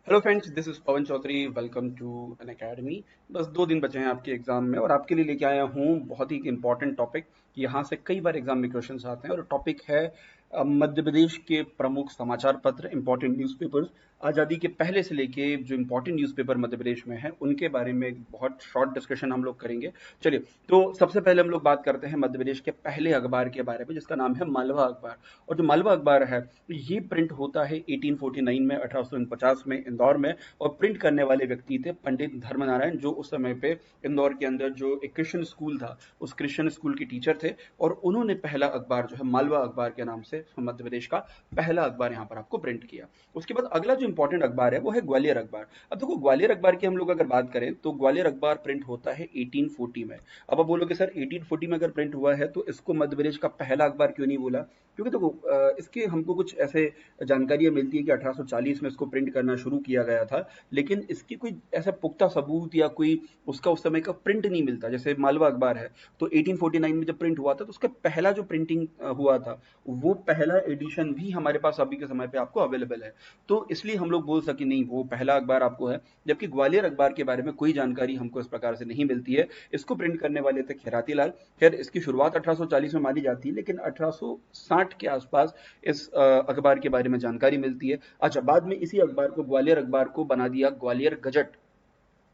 Hello friends, this is Pawan Chaudhary. Welcome to N academy. बस 2 दिन बचे हैं आपके एग्जाम में और आपके लिए लेके आया हूँ बहुत ही इंपॉर्टेंट टॉपिक। यहाँ से कई बार एग्जाम में क्वेश्चंस आते हैं और टॉपिक है मध्य प्रदेश के प्रमुख समाचार पत्र, इंपॉर्टेंट न्यूज़पेपर्स। आज़ादी के पहले से लेके जो इंपॉर्टेंट न्यूज़पेपर मध्य प्रदेश में है उनके बारे में एक बहुत शॉर्ट डिस्कशन हम लोग करेंगे। चलिए, तो सबसे पहले हम लोग बात करते हैं मध्य प्रदेश के पहले अखबार के बारे में, जिसका नाम है मालवा अखबार। और जो मालवा अखबार है ये प्रिंट होता है 1849 में, 1849 में इंदौर में। और प्रिंट करने वाले व्यक्ति थे पंडित धर्मनारायण, जो उस समय पे इंदौर के अंदर जो एक क्रिश्चियन स्कूल था उस क्रिश्चियन स्कूल के टीचर थे। और उन्होंने पहला अखबार जो है मालवा अखबार के नाम से मध्य प्रदेश का पहला अखबार यहाँ पर आपको प्रिंट किया। उसके बाद अगला जो इंपॉर्टेंट अखबार है वो है ग्वालियर अखबार। अब देखो, ग्वालियर अखबार की हम लोग अगर बात करें तो ग्वालियर अखबार प्रिंट होता है 1840 में। अब आप बोलोगे सर 1840 में अगर प्रिंट हुआ है तो इसको मध्य प्रदेश का पहला अखबार क्यों नहीं बोला? क्योंकि देखो, इसके हमको कुछ ऐसे जानकारियां मिलती है कि 1840 में इसको प्रिंट करना शुरू किया गया था। लेकिन इसकी कोई ऐसा पुख्ता सबूत या कोई उसका उस समय का प्रिंट नहीं मिलता। जैसे मालवा अखबार है तो 1849 में जब प्रिंट हुआ था तो उसका पहला जो प्रिंटिंग हुआ था वो पहला एडिशन भी हमारे पास अभी के समय पे आपको अवेलेबल है। तो इसलिए हम लोग बोल सके नहीं, वो पहला अखबार आपको है। जबकि ग्वालियर अखबार के बारे में कोई जानकारी हमको इस प्रकार से नहीं मिलती है। इसको प्रिंट करने वाले थे खैराती लाल। खैर, इसकी शुरुआत 1840 में मानी जाती है, लेकिन 1860 के आसपास इस अखबार के बारे में जानकारी मिलती है। अच्छा, बाद में इसी अखबार को, ग्वालियर अखबार को बना दिया ग्वालियर गजट।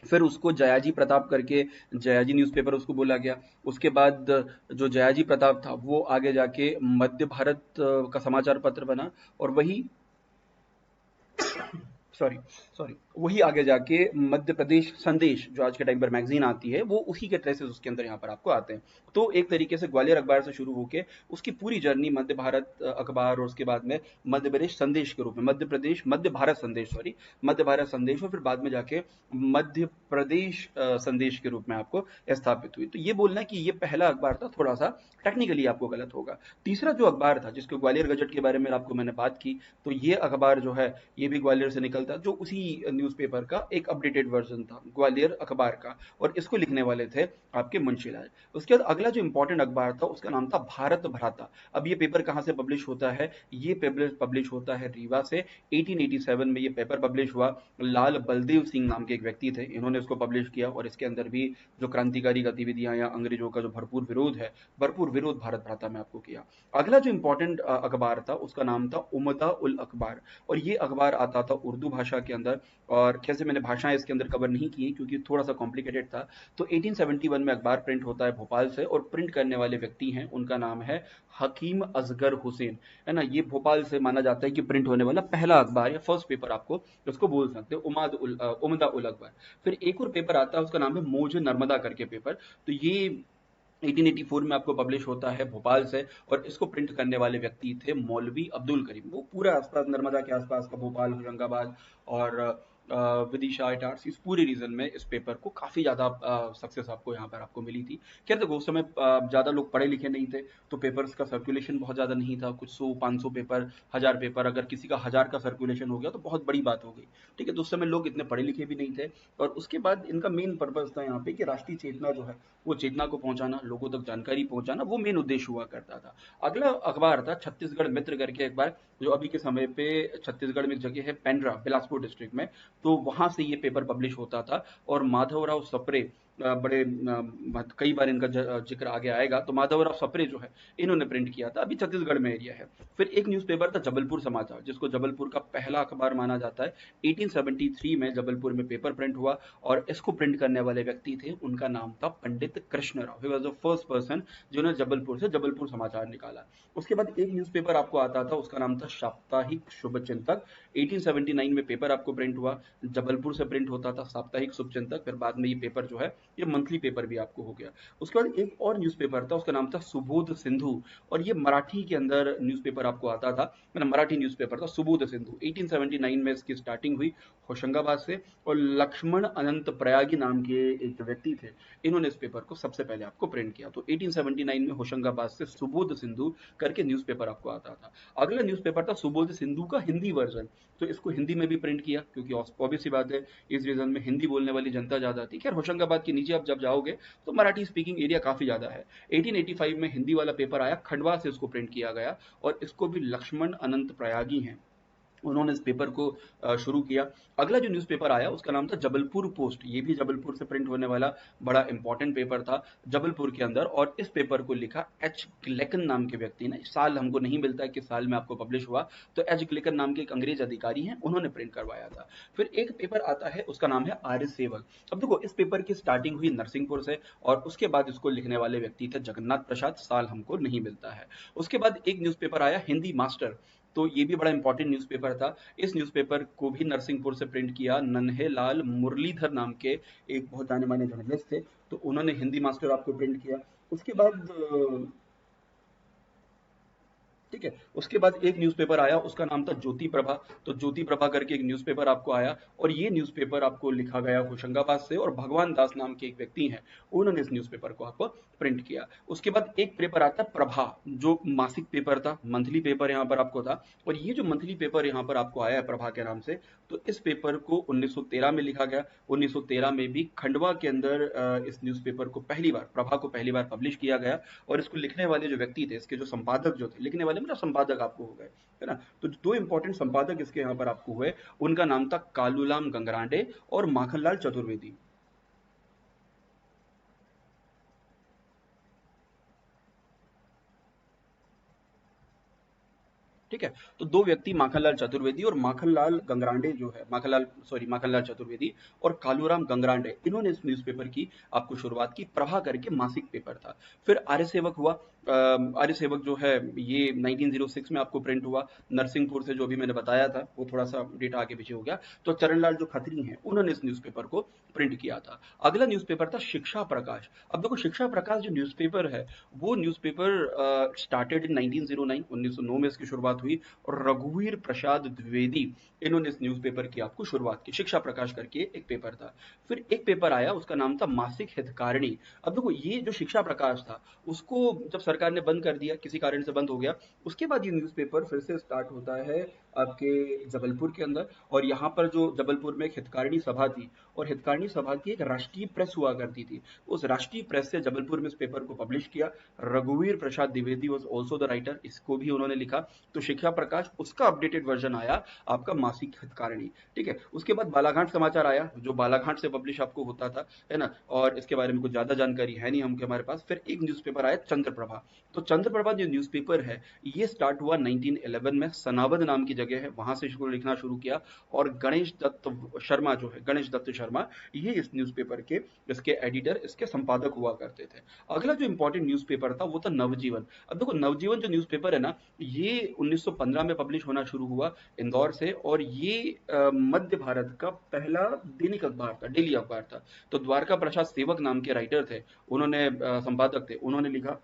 फिर उसको जयाजी प्रताप करके जयाजी न्यूज़पेपर उसको बोला गया। उसके बाद जो जयाजी प्रताप था वो आगे जाके मध्य भारत का समाचार पत्र बना। और वही, सॉरी सॉरी, वही आगे जाके मध्य प्रदेश संदेश, जो आज के टाइम पर मैगजीन आती है, वो उसी के ट्रेसेस उसके अंदर यहाँ पर आपको आते हैं। तो एक तरीके से ग्वालियर अखबार से शुरू होके उसकी पूरी जर्नी मध्य भारत अखबार, और उसके बाद में मध्य प्रदेश संदेश के रूप में, मध्य भारत संदेश, सॉरी, मध्य भारत संदेश, और फिर बाद में जाके मध्य प्रदेश संदेश के रूप में आपको स्थापित हुई। तो ये बोलना कि ये पहला अखबार था, थोड़ा सा टेक्निकली आपको गलत होगा। तीसरा जो अखबार था जिसको ग्वालियर गजट के बारे में आपको मैंने बात की, तो ये अखबार जो है ये भी ग्वालियर से निकलता, जो उसी न्यूज़पेपर का एक अपडेटेड वर्जन था ग्वालियर अखबार का। और इसको लिखने वाले थे आपके मुंशीलाल। उसके बाद अगला जो इंपॉर्टेंट अखबार था उसका नाम था भारत भ्राता। अब ये पेपर कहाँ से पब्लिश होता है? ये पेपर पब्लिश होता है रीवा से। 1887 में ये पेपर पब्लिश हुआ। लाल बलदेव सिंह नाम के एक व्यक्ति थे, इन्होंने इसको पब्लिश किया। और इसके अंदर भी जो क्रांतिकारी गतिविधियां या अंग्रेजों का जो भरपूर विरोध है, भरपूर विरोध भारत भ्राता में आपको किया। अगला जो इंपॉर्टेंट अखबार था उसका नाम था उमदा उल अखबार। और ये अखबार आता था उर्दू भाषा के अंदर। और कैसे, मैंने भाषाएं इसके अंदर कवर नहीं की क्योंकि थोड़ा सा कॉम्प्लिकेटेड था। तो 1871 में अखबार प्रिंट होता है भोपाल से, और प्रिंट करने वाले व्यक्ति हैं, उनका नाम है हकीम असगर हुसैन, है ना। ये भोपाल से माना जाता है कि प्रिंट होने वाला पहला अखबार या फर्स्ट पेपर आपको इसको बोल सकते हो, उमदा उल अखबार। फिर एक और पेपर आता है, उसका नाम है मौज नर्मदा करके पेपर। तो ये 1884 में आपको पब्लिश होता है भोपाल से। और इसको प्रिंट करने वाले व्यक्ति थे मौलवी अब्दुल करीम। वो पूरा आसपास, नर्मदा के आसपास का भोपाल, होशंगाबाद और विदिशा, इटारसी, इस पूरे रीजन में इस पेपर को काफ़ी ज़्यादा सक्सेस आपको यहाँ पर आपको मिली थी। खैर देखो, उस समय ज़्यादा लोग पढ़े लिखे नहीं थे, तो पेपर्स का सर्कुलेशन बहुत ज़्यादा नहीं था। कुछ 100-500 पेपर, 1000 पेपर, अगर किसी का 1000 का सर्कुलेशन हो गया तो बहुत बड़ी बात हो गई। ठीक है, तो उस समय लोग इतने पढ़े लिखे भी नहीं थे। और उसके बाद इनका मेन पर्पज़ था यहाँ पे कि राष्ट्रीय चेतना जो है वो चेतना को पहुंचाना, लोगों तक जानकारी पहुंचाना, वो मेन उद्देश्य हुआ करता था। अगला अखबार था छत्तीसगढ़ मित्र करके अखबार, जो अभी के समय पे छत्तीसगढ़ में एक जगह है पेंड्रा, बिलासपुर डिस्ट्रिक्ट में। तो वहां से ये पेपर पब्लिश होता था। और माधवराव सप्रे, बड़े कई बार इनका जिक्र आगे आएगा। तो माधवराव सप्रे जो है, इन्होंने प्रिंट किया था, अभी छत्तीसगढ़ में एरिया है। फिर एक न्यूज़पेपर था जबलपुर समाचार, जिसको जबलपुर का पहला अखबार माना जाता है। 1873 में जबलपुर में पेपर प्रिंट हुआ। और इसको प्रिंट करने वाले व्यक्ति थे, उनका नाम था Pandit Krishnarao. He was the first person जिन्होंने जबलपुर से जबलपुर समाचार निकाला। उसके बाद एक न्यूज़पेपर आपको आता था, उसका नाम था साप्ताहिक शुभचिंतक। 1879 में पेपर आपको प्रिंट हुआ, जबलपुर से प्रिंट होता था साप्ताहिक शुभचिंतक। फिर बाद में ये पेपर जो है ये मंथली पेपर भी आपको हो गया। उसके बाद एक और न्यूज़पेपर था, उसका नाम था सुबोध सिंधु। और ये मराठी के अंदर न्यूज़पेपर आपको आता था, मतलब मराठी न्यूज़पेपर था सुबोध सिंधु। 1879 में इसकी स्टार्टिंग हुई होशंगाबाद से। और लक्ष्मण अनंत प्रयागी नाम के एक व्यक्ति थे, इन्होंने इस पेपर को सबसे पहले आपको प्रिंट किया। तो 1879 में होशंगाबाद से सुबोध सिंधु करके न्यूज़पेपर आपको आता था। अगला न्यूज़पेपर था सुबोध सिंधु का हिंदी वर्जन। तो इसको हिंदी में भी प्रिंट किया, क्योंकि ऑब्वियस सी बात है इस रीजन में हिंदी बोलने वाली जनता ज्यादा थी। खैर, होशंगाबाद के नीचे आप जब जाओगे तो मराठी स्पीकिंग एरिया काफी ज्यादा है। 1885 में हिंदी वाला पेपर आया, खंडवा से इसको प्रिंट किया गया। और इसको भी लक्ष्मण अनंत प्रयागी हैं, उन्होंने इस पेपर को शुरू किया। अगला जो न्यूज़पेपर आया उसका नाम था जबलपुर पोस्ट। ये भी जबलपुर से प्रिंट होने वाला बड़ा इंपॉर्टेंट पेपर था जबलपुर के अंदर, और इस पेपर को लिखा एच ग्लेकन नाम के व्यक्ति ने। साल हमको नहीं मिलता है किस साल में आपको पब्लिश हुआ, तो एच ग्लेकन नाम के एक अंग्रेज अधिकारी हैं, उन्होंने प्रिंट करवाया था। फिर एक पेपर आता है उसका नाम है आर्य सेवक। अब देखो इस पेपर की स्टार्टिंग हुई नरसिंहपुर से, और उसके बाद इसको लिखने वाले व्यक्ति थे जगन्नाथ प्रसाद। साल हमको नहीं मिलता है। उसके बाद एक न्यूज़पेपर आया हिंदी मास्टर। तो ये भी बड़ा इंपॉर्टेंट न्यूज़पेपर था। इस न्यूज़पेपर को भी नरसिंहपुर से प्रिंट किया नन्हे लाल मुरलीधर नाम के एक बहुत जाने माने जर्नलिस्ट थे, तो उन्होंने हिंदी मास्टर आपको प्रिंट किया। उसके बाद ठीक है, उसके बाद एक न्यूज़पेपर आया उसका नाम था ज्योति प्रभा। तो ज्योति प्रभा करके एक न्यूज़पेपर आपको आया, और ये न्यूज़पेपर आपको लिखा गया होशंगाबाद से, और भगवान दास नाम के एक व्यक्ति हैं, उन्होंने इस न्यूज़पेपर को आपको प्रिंट किया। उसके बाद एक पेपर आता है प्रभा, जो मासिक पेपर था, मंथली पेपर यहाँ पर आपको था। और ये जो मंथली पेपर यहाँ पर आपको आया है प्रभा के नाम से, तो इस पेपर को 1913 में लिखा गया। 1913 में भी खंडवा के अंदर इस न्यूज़पेपर को पहली बार, प्रभा को पहली बार पब्लिश किया गया। और इसको लिखने वाले जो व्यक्ति थे, इसके जो संपादक जो थे, लिखने वाले मतलब संपादक आपको हो गए, है ना। तो दो इंपॉर्टेंट संपादक इसके यहाँ पर आपको हुए, उनका नाम था कालूलाम गंगराडे और माखनलाल चतुर्वेदी। ठीक है, तो दो व्यक्ति माखनलाल चतुर्वेदी और माखनलाल गंगरांडे जो है, माखनलाल चतुर्वेदी और कालूराम गंगरांडे, इन्होंने इस न्यूज़पेपर की आपको शुरुआत की। प्रभा करके मासिक पेपर था। फिर आर्य सेवक हुआ। आर्य सेवक जो है ये 1906 में आपको प्रिंट हुआ नरसिंहपुर से, जो भी मैंने बताया था वो थोड़ा सा डेटा आगे पीछे हो गया। तो चरणलाल जो खत्री हैं उन्होंने इस न्यूज़पेपर को प्रिंट किया था। अगला न्यूज़पेपर था शिक्षा प्रकाश। अब देखो शिक्षा प्रकाश जो न्यूज़पेपर है, वो न्यूज़पेपर स्टार्टेड इन 1909, 1909 में इसकी शुरुआत हुई। और रघुवीर प्रसाद द्विवेदी, इन्होंने इस न्यूज़पेपर की आपको शुरुआत की। शिक्षा प्रकाश करके एक पेपर था। फिर एक पेपर आया उसका नाम था मासिक हितकारिणी। अब देखो ये जो शिक्षा प्रकाश था, उसको जब सरकार ने बंद कर दिया, किसी कारण से बंद हो गया, उसके बाद ये न्यूज़पेपर फिर से स्टार्ट होता है आपके जबलपुर के अंदर। और यहाँ पर जो जबलपुर में एक हितकारिणी सभा थी, और हितकारिणी सभा की एक राष्ट्रीय प्रेस हुआ करती थी, उस राष्ट्रीय प्रेस से जबलपुर में इस पेपर को पब्लिश किया। रघुवीर Prasad Dwivedi was also the writer, इसको भी उन्होंने लिखा। तो शिक्षा प्रकाश, उसका अपडेटेड वर्जन आया आपका मासिक हितकारिणी। ठीक है, उसके बाद बालाघाट समाचार आया, जो बालाघाट से पब्लिश आपको होता था, है ना। और इसके बारे में कुछ ज्यादा जानकारी है नहीं हमके हमारे पास। फिर एक न्यूज़पेपर आया चंद्रप्रभा। तो चंद्रप्रभा जो न्यूज़पेपर है, ये स्टार्ट हुआ 1911 में, सनावद नाम की जगह है, वहां से इसको लिखना शुरू किया। और गणेश दत्त शर्मा जो है, गणेश दत्त शर्मा, ये इस न्यूज़पेपर के इसके एडिटर, इसके संपादक हुआ करते थे। अगला जो इंपॉर्टेंट न्यूज़पेपर था वो था नवजीवन। अब देखो नवजीवन जो न्यूज़पेपर है ना, ये 1915 में पब्लिश होना शुरू हुआ इंदौर से, और ये मध्य भारत का पहला दैनिक अखबार था, डेली अखबार था। तो द्वारका प्रसाद सेवक नाम के राइटर थे, उन्होंने संपादक थे, उन्होंने लिखा।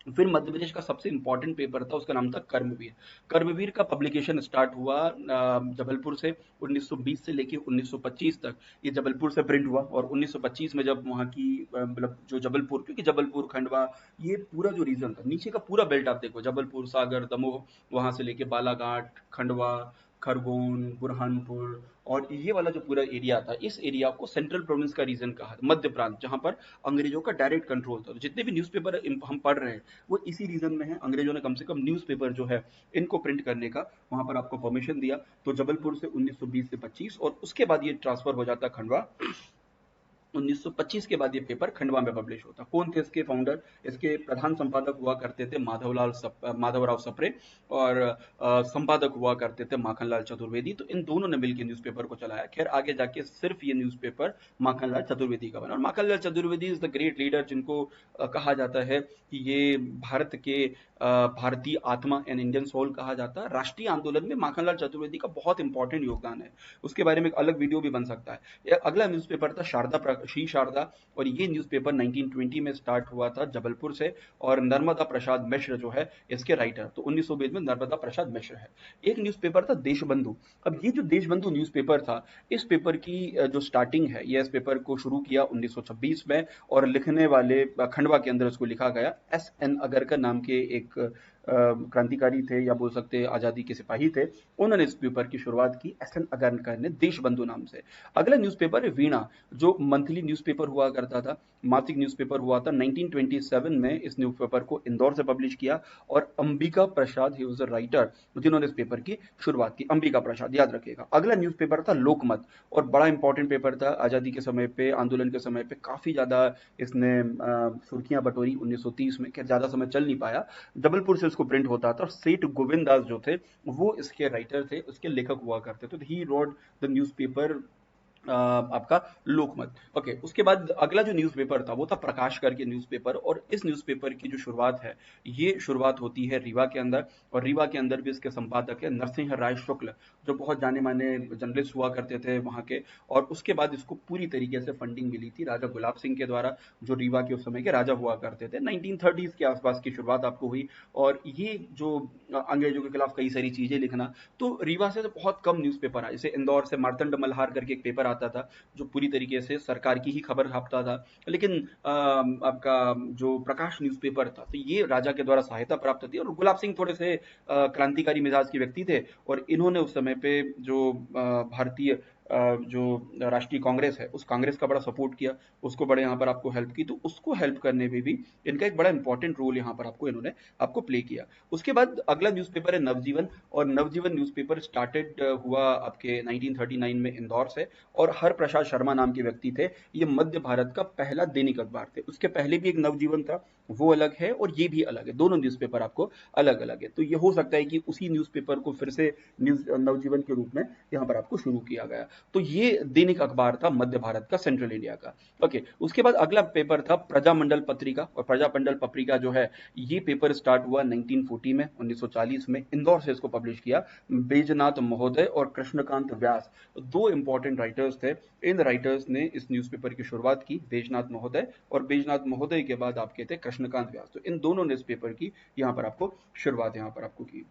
फिर मध्य प्रदेश का सबसे इंपॉर्टेंट पेपर था, उसका नाम था कर्मवीर। कर्मवीर का पब्लिकेशन स्टार्ट हुआ जबलपुर से। 1920 से लेके 1925 तक ये जबलपुर से प्रिंट हुआ। और 1925 में जब वहाँ की मतलब जो जबलपुर, क्योंकि जबलपुर खंडवा, ये पूरा जो रीजन था, नीचे का पूरा बेल्ट आप देखो, जबलपुर, सागर, दमोह, वहां से लेके बालाघाट, खंडवा, खरगोन, बुरहानपुर, और ये वाला जो पूरा एरिया था, इस एरिया को सेंट्रल प्रोविंस का रीजन कहा, मध्य प्रांत, जहां पर अंग्रेजों का डायरेक्ट कंट्रोल था। तो जितने भी न्यूज़पेपर हम पढ़ रहे हैं वो इसी रीजन में है। अंग्रेजों ने कम से कम न्यूज़पेपर जो है इनको प्रिंट करने का वहां पर आपको परमिशन दिया। तो जबलपुर से 1920 से 25, और उसके बाद ये ट्रांसफर हो जाता खंडवा। 1925 के बाद ये पेपर खंडवा में पब्लिश होता। कौन थे इसके फाउंडर? इसके प्रधान संपादक हुआ करते थे माधवराव सप्रे, और संपादक हुआ करते थे माखनलाल चतुर्वेदी। तो इन दोनों ने मिलकर न्यूज़पेपर को चलाया। खैर आगे जाके सिर्फ ये न्यूज़पेपर माखनलाल चतुर्वेदी का बना, और Makhanlal Chaturvedi is the great leader, जिनको कहा जाता है कि ये भारत के भारतीय आत्मा एंड इंडियन सोल कहा जाता है। राष्ट्रीय आंदोलन में माखनलाल चतुर्वेदी का बहुत इंपॉर्टेंट योगदान है, उसके बारे में एक अलग वीडियो भी बन सकता है। अगला न्यूज़पेपर था श्री शारदा, और ये न्यूज़पेपर 1920 में स्टार्ट हुआ था जबलपुर से। और नर्मदा प्रसाद मिश्र जो है इसके राइटर, तो 1920 में नर्मदा प्रसाद मिश्र है। एक न्यूज़पेपर था देशबंधु। अब ये जो देशबंधु न्यूज़पेपर था, इस पेपर की जो स्टार्टिंग है, ये इस पेपर को शुरू किया 1926 में, और लिखने वाले खंडवा के अंदर इसको लिखा गया एस एन अगरकर नाम के एक क्रांतिकारी थे या बोल सकते हैं आज़ादी के सिपाही थे, उन्होंने इस पेपर की शुरुआत की एस.एन. अगरकर ने देशबंधु नाम से। अगला न्यूज़पेपर है वीणा, जो मंथली न्यूज़पेपर हुआ करता था, मासिक न्यूज़पेपर हुआ था। 1927 में इस न्यूज़पेपर को इंदौर से पब्लिश किया और अंबिका प्रसाद ही वाज द राइटर जिन्होंने इस पेपर की शुरुआत की। अंबिका प्रसाद याद रखिएगा। अगला न्यूज़पेपर था लोकमत, और बड़ा इंपॉर्टेंट पेपर था आज़ादी के समय पे, आंदोलन के समय पे काफ़ी ज़्यादा इसने सुर्खियां बटोरी 1930 में। खैर ज़्यादा समय चल नहीं पाया, जबलपुर से इसको प्रिंट होता था और सेठ गोविंद दास जो थे वो इसके राइटर थे, उसके लेखक हुआ करते थे। तो ही रोड द न्यूज़पेपर आपका लोकमत। ओके, उसके बाद अगला जो न्यूज़पेपर था वो था प्रकाश करके न्यूज़पेपर, और इस न्यूज़पेपर की जो शुरुआत है ये शुरुआत होती है रीवा के अंदर, और रीवा के अंदर भी इसके संपादक है नरसिंह राय शुक्ल, जो बहुत जाने माने जर्नलिस्ट हुआ करते थे वहाँ के। और उसके बाद इसको पूरी तरीके से फंडिंग मिली थी राजा गुलाब सिंह के द्वारा, जो रीवा के उस समय के राजा हुआ करते थे। 1930s के आसपास की शुरुआत आपको हुई, और ये जो अंग्रेजों के खिलाफ कई सारी चीजें लिखना, तो रीवा से तो बहुत कम न्यूज़पेपर आए। जैसे इंदौर से मार्तंड मल्हार करके एक पेपर आता था जो पूरी तरीके से सरकार की ही खबर छापता था। लेकिन आपका जो प्रकाश न्यूज़पेपर था तो ये राजा के द्वारा सहायता प्राप्त थी, और गुलाब सिंह थोड़े से क्रांतिकारी मिजाज के व्यक्ति थे, और इन्होंने उस समय पे जो भारतीय जो राष्ट्रीय कांग्रेस है उस कांग्रेस का बड़ा सपोर्ट किया, उसको बड़े यहाँ पर आपको हेल्प की, तो उसको हेल्प करने में भी इनका एक बड़ा इंपॉर्टेंट रोल यहाँ पर आपको इन्होंने आपको प्ले किया। उसके बाद अगला न्यूज़पेपर है नवजीवन, और नवजीवन न्यूज़पेपर स्टार्टेड हुआ आपके 1939 में इंदौर से, और हरप्रसाद शर्मा नाम के व्यक्ति थे। ये मध्य भारत का पहला दैनिक अखबार थे। उसके पहले भी एक नवजीवन था, वो अलग है और ये भी अलग है, दोनों न्यूज़पेपर आपको अलग अलग है। तो ये हो सकता है कि उसी न्यूज़पेपर को फिर से न्यूज नवजीवन के रूप में यहाँ पर आपको शुरू किया गया। तो ये दैनिक अखबार था मध्य भारत का, सेंट्रल इंडिया का। ओके, उसके बाद अगला पेपर था प्रजामंडल पत्रिका, और प्रजामंडल पत्रिका जो है ये पेपर स्टार्ट हुआ 1940 में, 1940 में इंदौर से इसको पब्लिश किया। बैजनाथ महोदय और कृष्णकांत व्यास दो इंपॉर्टेंट राइटर्स थे। इन राइटर्स ने इस न्यूज़पेपर की शुरुआत की, बैजनाथ महोदय, और बैजनाथ महोदय के बाद आपके थे कृष्णकांत व्यास। तो इन दोनों ने इस पेपर की यहाँ पर आपको शुरुआत यहाँ पर आपको की।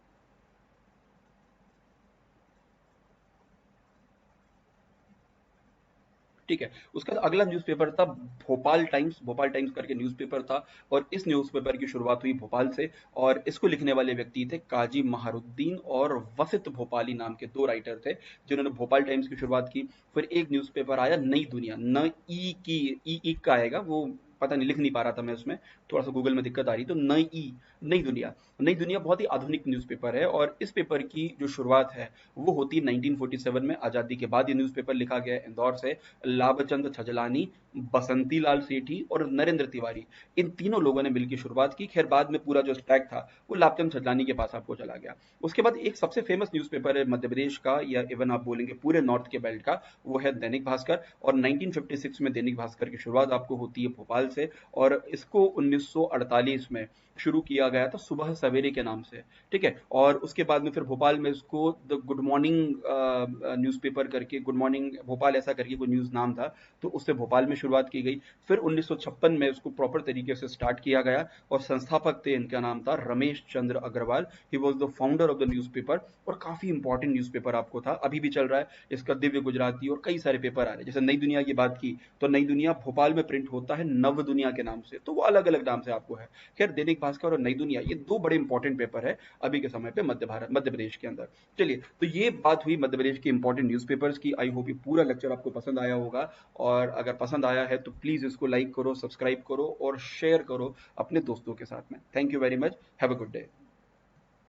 ठीक है, उसका अगला न्यूज़पेपर था भोपाल टाइम्स। भोपाल टाइम्स करके न्यूज़पेपर था, और इस न्यूज़पेपर की शुरुआत हुई भोपाल से, और इसको लिखने वाले व्यक्ति थे काजी महारुद्दीन और वसित भोपाली नाम के दो राइटर थे जिन्होंने भोपाल टाइम्स की शुरुआत की। फिर एक न्यूज़पेपर आया नई दुनिया, न ई की ई का आएगा, वो पता नहीं लिख नहीं पा रहा था मैं उसमें, थोड़ा सा गूगल में दिक्कत आ रही, तो नई दुनिया। नई दुनिया बहुत ही आधुनिक न्यूज़पेपर है, और इस पेपर की जो शुरुआत है वो होती है 1947 में, आज़ादी के बाद ये न्यूज़पेपर लिखा गया है इंदौर से। लाभचंद छजलानी, बसंती लाल सेठी और नरेंद्र तिवारी, इन तीनों लोगों ने मिलकर शुरुआत की। खैर बाद में पूरा जो स्टैक था वो लाभचंद छजलानी के पास आपको चला गया। उसके बाद एक सबसे फेमस न्यूज़पेपर है मध्य प्रदेश का, या इवन आप बोलेंगे पूरे नॉर्थ के बेल्ट का, वो है दैनिक भास्कर। और 1956 में दैनिक भास्कर की शुरुआत आपको होती है भोपाल से, और इसको 1948 में शुरू किया गया था सुबह सवेरे के नाम से। ठीक है, और उसके बाद में फिर भोपाल में इसको द गुड मॉर्निंग न्यूज़पेपर करके, गुड मॉर्निंग भोपाल ऐसा करके कोई न्यूज़ नाम था, तो उससे भोपाल में शुरुआत की गई। फिर 1956 में इसको प्रॉपर तरीके से स्टार्ट किया गया, और संस्थापक थे, इनका नाम था Ramesh Chandra Agrawal. He was the founder of the newspaper, और काफ़ी इंपॉर्टेंट न्यूज़पेपर आपको था, अभी भी चल रहा है इसका, दिव्य गुजराती और कई सारे पेपर आ रहे हैं। जैसे नई दुनिया की बात की, तो नई दुनिया भोपाल में प्रिंट होता है नव दुनिया के नाम से, तो वो अलग अलग नाम से आपको है। खैर दैनिक भास्कर और नई दुनिया ये दो बड़े इंपॉर्टेंट पेपर है अभी के समय पे मध्य प्रदेश के अंदर। चलिए, तो ये बात हुई मध्य प्रदेश के इंपॉर्टेंट न्यूज़पेपर्स की। आई होप ये पूरा लेक्चर आपको पसंद आया होगा, और अगर पसंद आया है तो प्लीज़ इसको लाइक करो, सब्सक्राइब करो और शेयर करो अपने दोस्तों के साथ में। Thank you very much, have a good day.